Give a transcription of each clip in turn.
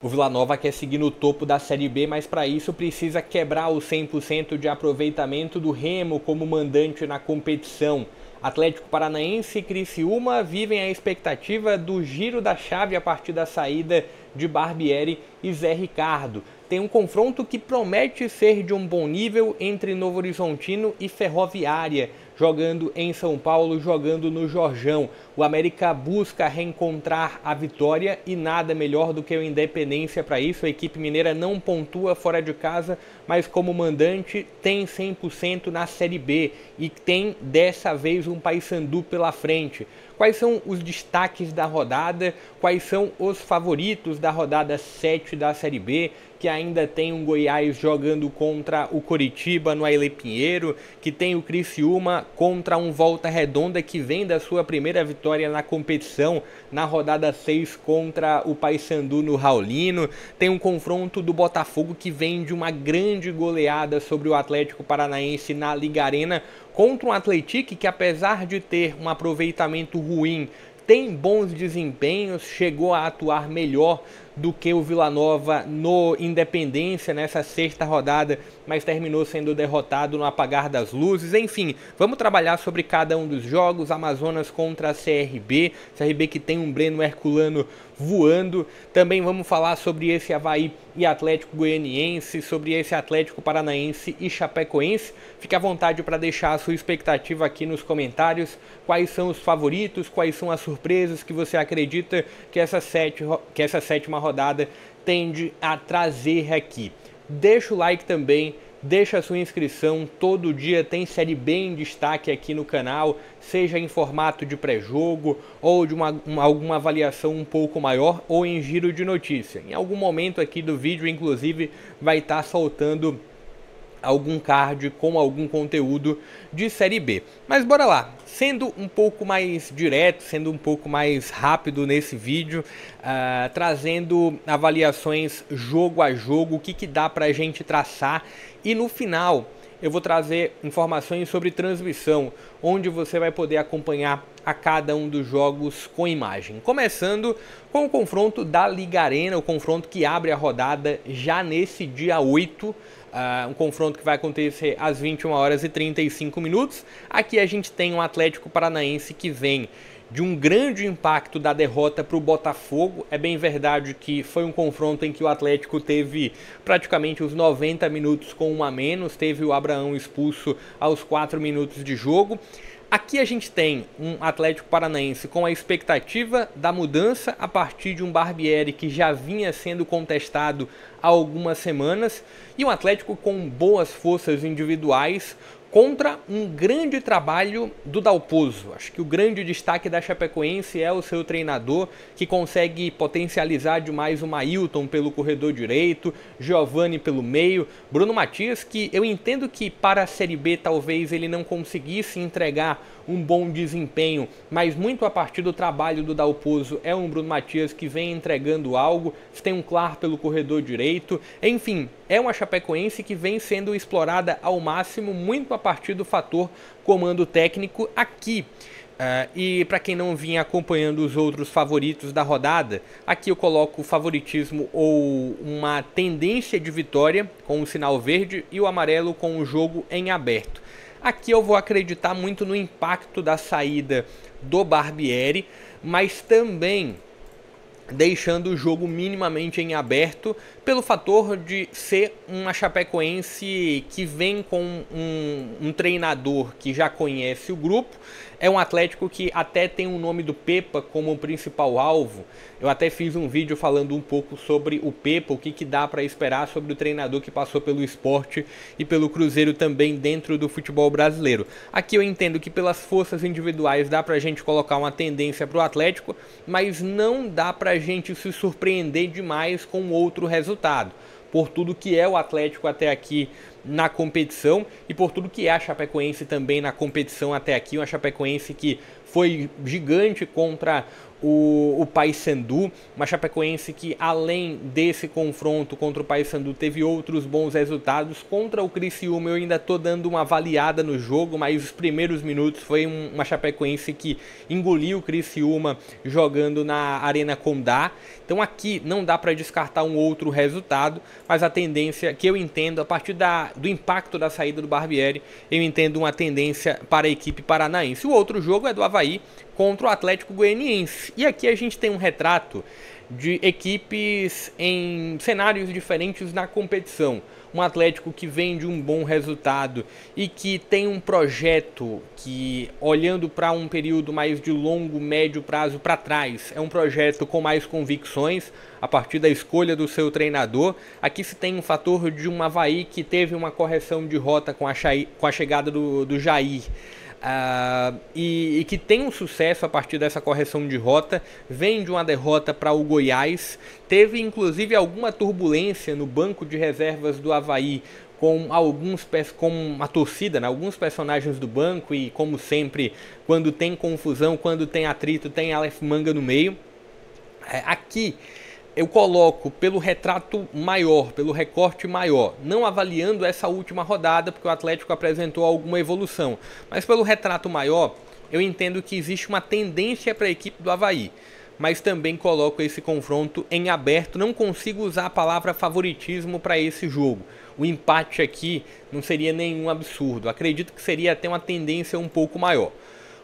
O Vila Nova quer seguir no topo da Série B, mas para isso precisa quebrar o 100% de aproveitamento do Remo como mandante na competição. Atlético Paranaense e Criciúma vivem a expectativa do giro da chave a partir da saída de Barbieri e Zé Ricardo. Tem um confronto que promete ser de um bom nível entre Novo Horizontino e Ferroviária, jogando em São Paulo, jogando no Jorjão. O América busca reencontrar a vitória e nada melhor do que o Independência para isso. A equipe mineira não pontua fora de casa, mas como mandante tem 100% na Série B e tem dessa vez um Paysandu pela frente. Quais são os destaques da rodada? Quais são os favoritos da rodada 7 da Série B? Que ainda tem um Goiás jogando contra o Coritiba no Ailê Pinheiro, que tem o Criciúma contra um Volta Redonda que vem da sua primeira vitória na competição na rodada 6 contra o Paysandu no Raulino. Tem um confronto do Botafogo que vem de uma grande goleada sobre o Atlético Paranaense na Liga Arena contra um Atlético que, apesar de ter um aproveitamento ruim, tem bons desempenhos, chegou a atuar melhor do que o Vila Nova no Independência nessa sexta rodada, mas terminou sendo derrotado no apagar das luzes. Enfim, vamos trabalhar sobre cada um dos jogos. Amazonas contra a CRB que tem um Breno Herculano voando. Também vamos falar sobre esse Avaí e Atlético Goianiense, sobre esse Atlético Paranaense e Chapecoense. Fique à vontade para deixar a sua expectativa aqui nos comentários. Quais são os favoritos, quais são as surpresas que você acredita que essa sétima rodada tende a trazer aqui. Deixa o like também, deixa a sua inscrição, todo dia tem Série B em destaque aqui no canal, seja em formato de pré-jogo ou de alguma avaliação um pouco maior ou em giro de notícia. Em algum momento aqui do vídeo, inclusive, vai estar soltando algum card com algum conteúdo de Série B. Mas bora lá, sendo um pouco mais direto, sendo um pouco mais rápido nesse vídeo, trazendo avaliações jogo a jogo, o que dá pra gente traçar, e no final eu vou trazer informações sobre transmissão, onde você vai poder acompanhar a cada um dos jogos com imagem. Começando com o confronto da Liga Arena, o confronto que abre a rodada já nesse dia 8, um confronto que vai acontecer às 21h35. Aqui a gente tem um Atlético Paranaense que vem de um grande impacto da derrota para o Botafogo. É bem verdade que foi um confronto em que o Atlético teve praticamente os 90 minutos com um a menos, teve o Abraão expulso aos 4 minutos de jogo. Aqui a gente tem um Atlético Paranaense com a expectativa da mudança a partir de um Barbieri que já vinha sendo contestado há algumas semanas, e um Atlético com boas forças individuais contra um grande trabalho do Dalpozo. Acho que o grande destaque da Chapecoense é o seu treinador, que consegue potencializar demais o Mailton pelo corredor direito, Giovani pelo meio, Bruno Matias, que eu entendo que para a Série B talvez ele não conseguisse entregar um bom desempenho, mas muito a partir do trabalho do Dalpozo é um Bruno Matias que vem entregando algo, tem um Clar pelo corredor direito, enfim, é uma Chapecoense que vem sendo explorada ao máximo, muito a partir do fator comando técnico aqui. E para quem não vinha acompanhando os outros favoritos da rodada, aqui eu coloco o favoritismo ou uma tendência de vitória com o sinal verde e o amarelo com o jogo em aberto. Aqui eu vou acreditar muito no impacto da saída do Barbieri, mas também deixando o jogo minimamente em aberto pelo fator de ser uma Chapecoense que vem com um treinador que já conhece o grupo. É um Atlético que até tem o nome do Pepa como principal alvo. Eu até fiz um vídeo falando um pouco sobre o Pepa, o que dá para esperar sobre o treinador que passou pelo Sport e pelo Cruzeiro também dentro do futebol brasileiro. Aqui eu entendo que pelas forças individuais dá para a gente colocar uma tendência para o Atlético, mas não dá para a gente se surpreender demais com outro resultado, por tudo que é o Atlético até aqui na competição e por tudo que é a Chapecoense também na competição até aqui. Uma Chapecoense que foi gigante contra o Paysandu, uma Chapecoense que além desse confronto contra o Paysandu teve outros bons resultados. Contra o Criciúma eu ainda estou dando uma avaliada no jogo, mas os primeiros minutos foi uma Chapecoense que engoliu o Criciúma jogando na Arena Condá. Então aqui não dá para descartar um outro resultado, mas a tendência que eu entendo, a partir do impacto da saída do Barbieri, eu entendo uma tendência para a equipe paranaense. O outro jogo é do Avaí contra o Atlético Goianiense. E aqui a gente tem um retrato de equipes em cenários diferentes na competição. Um Atlético que vem de um bom resultado e que tem um projeto que, olhando para um período mais de longo, médio prazo para trás, é um projeto com mais convicções a partir da escolha do seu treinador. Aqui se tem um fator de um Avaí que teve uma correção de rota com a chegada do Jair. E que tem um sucesso a partir dessa correção de rota, vem de uma derrota para o Goiás, teve inclusive alguma turbulência no banco de reservas do Avaí com a torcida, né? Alguns personagens do banco, e como sempre, quando tem confusão, quando tem atrito, tem Aleph Manga no meio. Aqui eu coloco pelo retrato maior, pelo recorte maior, não avaliando essa última rodada, porque o Atlético apresentou alguma evolução, mas pelo retrato maior, eu entendo que existe uma tendência para a equipe do Avaí, mas também coloco esse confronto em aberto, não consigo usar a palavra favoritismo para esse jogo. O empate aqui não seria nenhum absurdo, acredito que seria até uma tendência um pouco maior.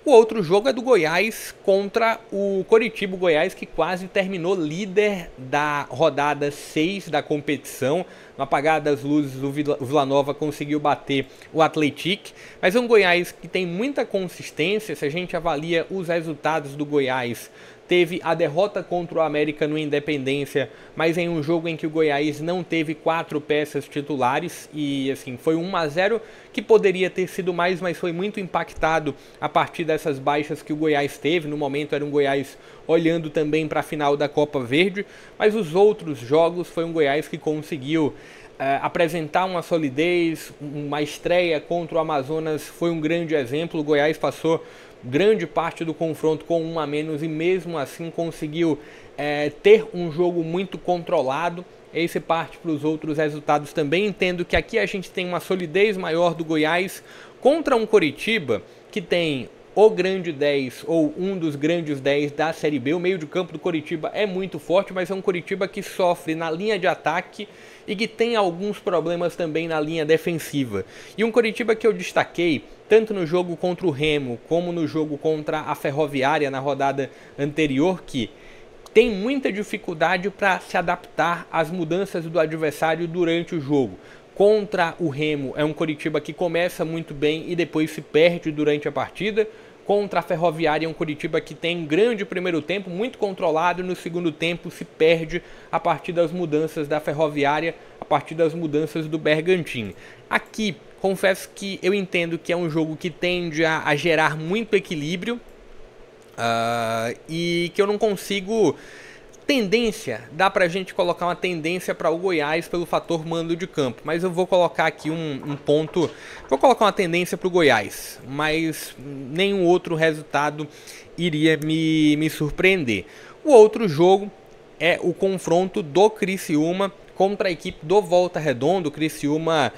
O outro jogo é do Goiás contra o Coritiba. O Goiás que quase terminou líder da rodada 6 da competição. No apagar das luzes, o Vila Nova conseguiu bater o Atlético. Mas é um Goiás que tem muita consistência. Se a gente avalia os resultados do Goiás, teve a derrota contra o América no Independência, mas em um jogo em que o Goiás não teve 4 peças titulares. E assim, foi 1-0 que poderia ter sido mais, mas foi muito impactado a partir dessas baixas que o Goiás teve. No momento era um Goiás olhando também para a final da Copa Verde, mas os outros jogos foi um Goiás que conseguiu apresentar uma solidez. Uma estreia contra o Amazonas foi um grande exemplo. O Goiás passou grande parte do confronto com 1 a menos e mesmo assim conseguiu ter um jogo muito controlado. Esse parte para os outros resultados também. Entendo que aqui a gente tem uma solidez maior do Goiás contra um Coritiba que tem o grande 10 ou um dos grandes 10 da Série B. O meio de campo do Coritiba é muito forte, mas é um Coritiba que sofre na linha de ataque e que tem alguns problemas também na linha defensiva. E um Coritiba que eu destaquei tanto no jogo contra o Remo como no jogo contra a Ferroviária na rodada anterior, que tem muita dificuldade para se adaptar às mudanças do adversário durante o jogo. Contra o Remo é um Coritiba que começa muito bem e depois se perde durante a partida. Contra a Ferroviária é um Coritiba que tem um grande primeiro tempo, muito controlado, e no segundo tempo se perde a partir das mudanças da Ferroviária, a partir das mudanças do Bergantin. Aqui, confesso que eu entendo que é um jogo que tende a gerar muito equilíbrio e que eu não consigo... Dá pra gente colocar uma tendência para o Goiás pelo fator mando de campo, mas eu vou colocar aqui um ponto, vou colocar uma tendência para o Goiás, mas nenhum outro resultado iria me surpreender. O outro jogo é o confronto do Criciúma contra a equipe do Volta Redonda. O Criciúma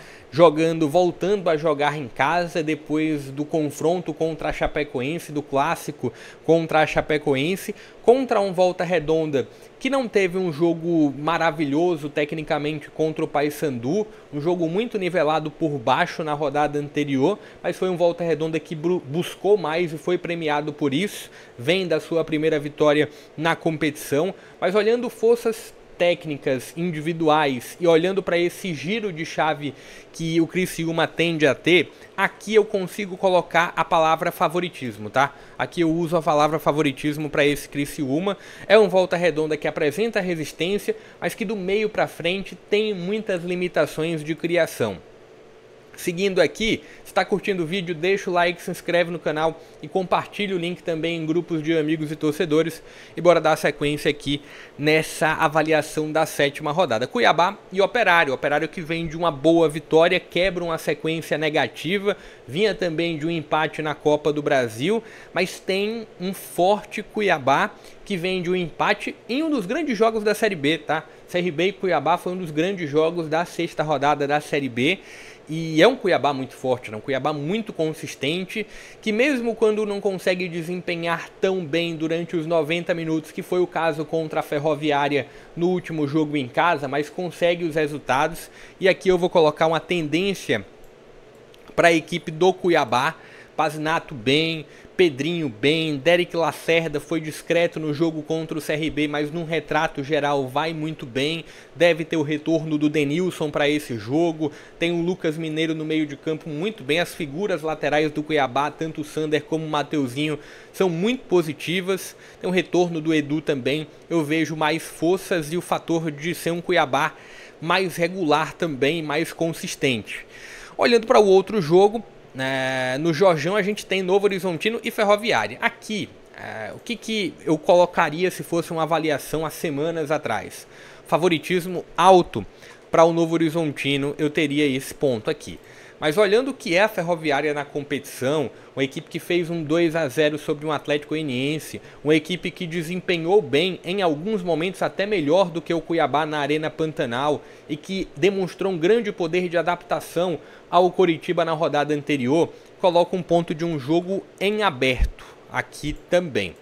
voltando a jogar em casa depois do confronto contra a Chapecoense, do clássico contra a Chapecoense, contra um Volta Redonda que não teve um jogo maravilhoso tecnicamente contra o Paysandu, um jogo muito nivelado por baixo na rodada anterior, mas foi um Volta Redonda que buscou mais e foi premiado por isso, vem da sua primeira vitória na competição, mas olhando forças técnicas individuais e olhando para esse giro de chave que o Criciúma tende a ter, aqui eu consigo colocar a palavra favoritismo, tá? Aqui eu uso a palavra favoritismo para esse Criciúma. É um Volta Redonda que apresenta resistência, mas que do meio para frente tem muitas limitações de criação. Seguindo aqui, se está curtindo o vídeo, deixa o like, se inscreve no canal e compartilha o link também em grupos de amigos e torcedores. E bora dar sequência aqui nessa avaliação da 7ª rodada. Cuiabá e Operário. Operário que vem de uma boa vitória, quebra uma sequência negativa, vinha também de um empate na Copa do Brasil, mas tem um forte Cuiabá que vem de um empate em um dos grandes jogos da Série B, tá? CRB e Cuiabá foi um dos grandes jogos da 6ª rodada da Série B. E é um Cuiabá muito forte, um Cuiabá muito consistente, que mesmo quando não consegue desempenhar tão bem durante os 90 minutos, que foi o caso contra a Ferroviária no último jogo em casa, mas consegue os resultados. E aqui eu vou colocar uma tendência para a equipe do Cuiabá. Pazinato bem, Pedrinho bem, Derek Lacerda foi discreto no jogo contra o CRB, mas num retrato geral vai muito bem. Deve ter o retorno do Denilson para esse jogo. Tem o Lucas Mineiro no meio de campo muito bem. As figuras laterais do Cuiabá, tanto o Sander como o Mateuzinho, são muito positivas. Tem o retorno do Edu também. Eu vejo mais forças e o fator de ser um Cuiabá mais regular também, mais consistente. Olhando para o outro jogo, no Jorjão a gente tem Novo Horizontino e Ferroviária. Aqui, o que eu colocaria se fosse uma avaliação há semanas atrás? Favoritismo alto para o Novo Horizontino, eu teria esse ponto aqui. Mas olhando o que é a Ferroviária na competição, uma equipe que fez um 2-0 sobre um Atlético Goianiense, uma equipe que desempenhou bem, em alguns momentos até melhor do que o Cuiabá na Arena Pantanal, e que demonstrou um grande poder de adaptação ao Coritiba na rodada anterior, coloca um ponto de um jogo em aberto aqui também.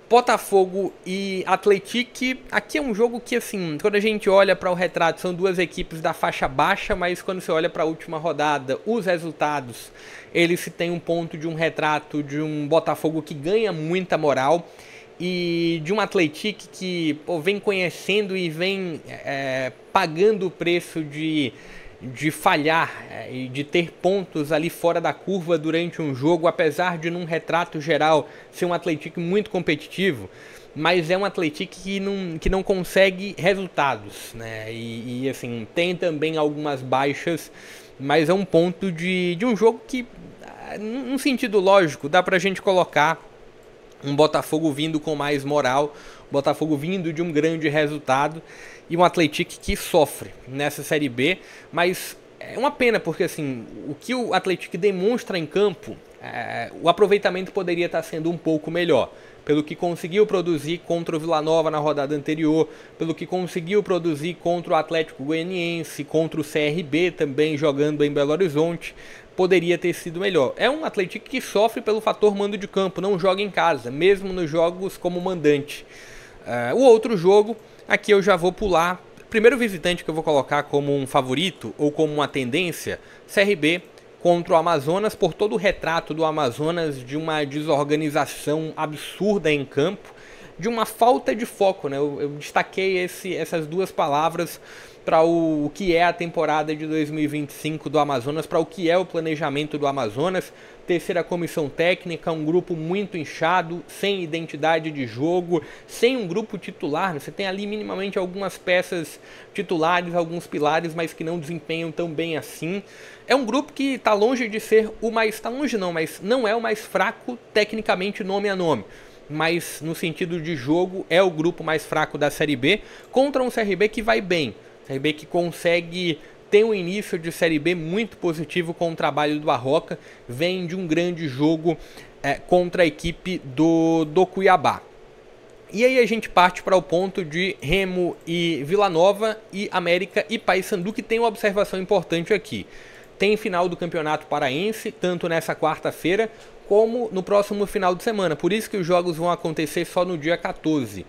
Botafogo e Atlético, aqui é um jogo que, assim, quando a gente olha para o retrato, são duas equipes da faixa baixa, mas quando você olha para a última rodada, os resultados, eles se tem um ponto de um retrato de um Botafogo que ganha muita moral e de um Atlético que vem conhecendo e vem pagando o preço de falhar e de ter pontos ali fora da curva durante um jogo, apesar de num retrato geral ser um Atlético muito competitivo, mas é um Atlético que não consegue resultados, né? E assim, tem também algumas baixas, mas é um ponto de um jogo que, num sentido lógico, dá pra gente colocar um Botafogo vindo com mais moral, Botafogo vindo de um grande resultado e um Atlético que sofre nessa Série B, mas é uma pena porque assim, o que o Atlético demonstra em campo, o aproveitamento poderia estar sendo um pouco melhor, pelo que conseguiu produzir contra o Vila Nova na rodada anterior, pelo que conseguiu produzir contra o Atlético Goianiense, contra o CRB também jogando em Belo Horizonte, poderia ter sido melhor. É um Atlético que sofre pelo fator mando de campo, não joga em casa, mesmo nos jogos como mandante. O outro jogo, aqui eu já vou pular. Primeiro visitante que eu vou colocar como um favorito ou como uma tendência, CRB contra o Amazonas, por todo o retrato do Amazonas, de uma desorganização absurda em campo, de uma falta de foco, né? Eu destaquei essas duas palavras para o que é a temporada de 2025 do Amazonas, para o que é o planejamento do Amazonas. Terceira comissão técnica, um grupo muito inchado, sem identidade de jogo, sem um grupo titular, né? Você tem ali minimamente algumas peças titulares, alguns pilares, mas que não desempenham tão bem assim. É um grupo que está longe de ser o mais... Está longe não, mas não é o mais fraco tecnicamente nome a nome. Mas no sentido de jogo é o grupo mais fraco da Série B, contra um CRB que vai bem. CRB que consegue ter um início de Série B muito positivo com o trabalho do Barroca, vem de um grande jogo contra a equipe do Cuiabá. E aí a gente parte para o ponto de Remo e Vila Nova e América e Paysandu, que tem uma observação importante aqui. Tem final do Campeonato Paraense, tanto nessa quarta-feira como no próximo final de semana. Por isso que os jogos vão acontecer só no dia 14.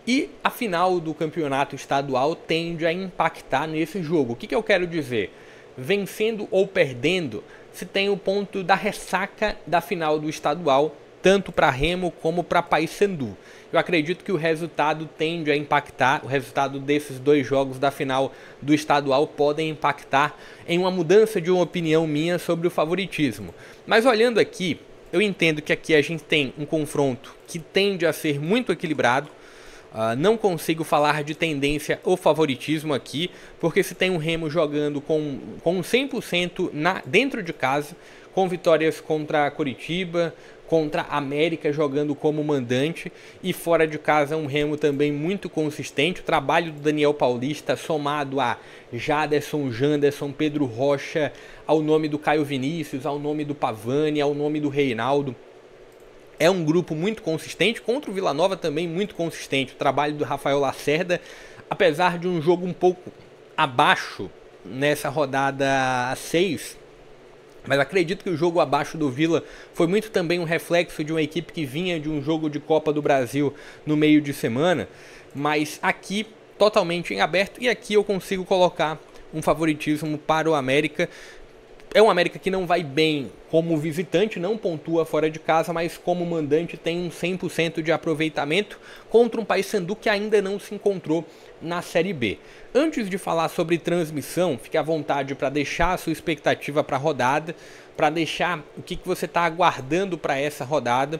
E a final do campeonato estadual tende a impactar nesse jogo. O que eu quero dizer? Vencendo ou perdendo, se tem o ponto da ressaca da final do estadual, tanto para Remo como para Paysandu. Eu acredito que o resultado tende a impactar, o resultado desses dois jogos da final do estadual podem impactar em uma mudança de uma opinião minha sobre o favoritismo. Mas olhando aqui, eu entendo que aqui a gente tem um confronto que tende a ser muito equilibrado, Não consigo falar de tendência ou favoritismo aqui, porque se tem um Remo jogando com 100% dentro de casa, com vitórias contra Coritiba, contra América jogando como mandante, e fora de casa um Remo também muito consistente. O trabalho do Daniel Paulista, somado a Jaderson, Janderson, Pedro Rocha, ao nome do Caio Vinícius, ao nome do Pavani, ao nome do Reinaldo, é um grupo muito consistente. Contra o Vila Nova também muito consistente. O trabalho do Rafael Lacerda, apesar de um jogo um pouco abaixo nessa rodada 6, mas acredito que o jogo abaixo do Vila foi muito também um reflexo de uma equipe que vinha de um jogo de Copa do Brasil no meio de semana, mas aqui totalmente em aberto, e aqui eu consigo colocar um favoritismo para o América. É um América que não vai bem como visitante, não pontua fora de casa, mas como mandante tem um 100% de aproveitamento contra um Paysandu que ainda não se encontrou na Série B. Antes de falar sobre transmissão, fique à vontade para deixar a sua expectativa para a rodada, para deixar o que você está aguardando para essa rodada.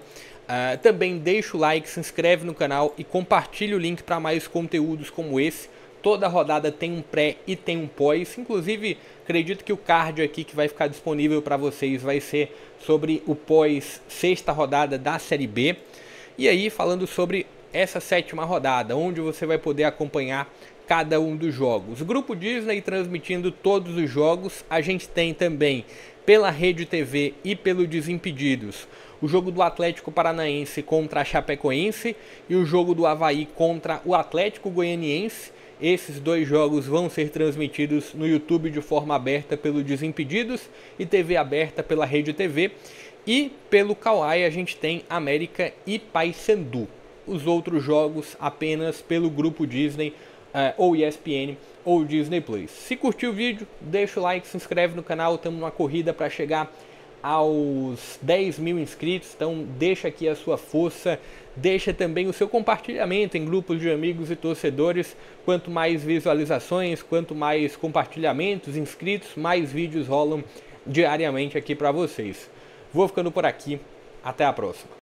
Também deixa o like, se inscreve no canal e compartilhe o link para mais conteúdos como esse. Toda rodada tem um pré e tem um pós. Inclusive, acredito que o card aqui que vai ficar disponível para vocês vai ser sobre o pós sexta rodada da Série B. E aí, falando sobre essa sétima rodada, onde você vai poder acompanhar cada um dos jogos. O Grupo Disney transmitindo todos os jogos. A gente tem também pela Rede TV e pelo Desimpedidos o jogo do Atlético Paranaense contra a Chapecoense e o jogo do Avaí contra o Atlético Goianiense. Esses dois jogos vão ser transmitidos no YouTube de forma aberta pelo Desimpedidos e TV aberta pela Rede TV. E pelo Kawai a gente tem América e Paysandu. Os outros jogos apenas pelo Grupo Disney, ou ESPN ou Disney Plus. Se curtiu o vídeo, deixa o like, se inscreve no canal. Estamos numa corrida para chegar aos 10 mil inscritos, então deixa aqui a sua força, deixa também o seu compartilhamento em grupos de amigos e torcedores. Quanto mais visualizações, quanto mais compartilhamentos, inscritos, mais vídeos rolam diariamente aqui para vocês. Vou ficando por aqui, até a próxima.